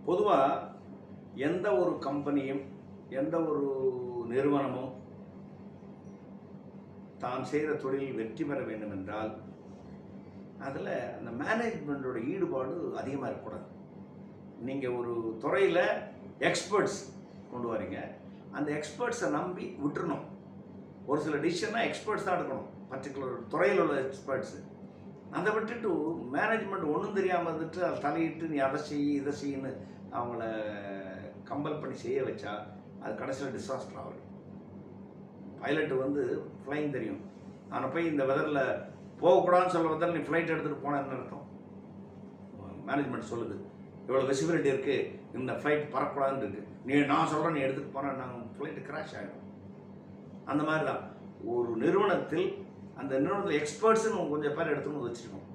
பொதுவாக எந்த ஒரு கம்பெனியும் எந்த ஒரு நிறுவனமும் தான் செய்கிற தொழில் வெற்றி பெற வேண்டும் என்றால் அதில் அந்த மேனேஜ்மெண்ட்டோட ஈடுபாடு அதிகமாக இருக்கக்கூடாது. நீங்கள் ஒரு துறையில் எக்ஸ்பர்ட்ஸ் கொண்டு வரீங்க, அந்த எக்ஸ்பர்ட்ஸை நம்பி விட்டுறணும். ஒரு சில டிசிஷனாக எக்ஸ்பர்ட்ஸ் தான் எடுக்கணும், பர்டிகுலர் துறையில் உள்ள எக்ஸ்பர்ட்ஸு. அதை விட்டுட்டு மேனேஜ்மெண்ட் ஒன்றும் தெரியாமல் இருந்துட்டு அதை தலையிட்டு நீ அதை செய் இதை செய்யன்னு அவங்கள கம்பல் பண்ணி செய்ய வச்சா அது கடைசியில் டிசாஸ்டர் ஆகும். பைலட்டு வந்து ஃப்ளைங் தெரியும், ஆனால் போய் இந்த வெதரில் போகக்கூடாதுன்னு சொல்ல வெதர் நீ ஃப்ளைட் எடுத்துகிட்டு போனால் என்ன அர்த்தம்? மேனேஜ்மெண்ட் சொல்லுது இவ்வளோ விசிபிலிட்டி இருக்குது, இந்த ஃப்ளைட் பறக்கூடாதுன்னு இருக்குது, நான் சொல்கிறேன் நீ எடுத்துகிட்டு போனால் நாங்கள் ஃப்ளைட்டு கிராஷ் ஆகிடும். அந்த மாதிரி தான் ஒரு நிறுவனத்தில் அந்த நிறுவனத்தில் எக்ஸ்பர்ட்ஸுன்னு கொஞ்சம் பேர் எடுத்துன்னு வச்சுருக்கோம்.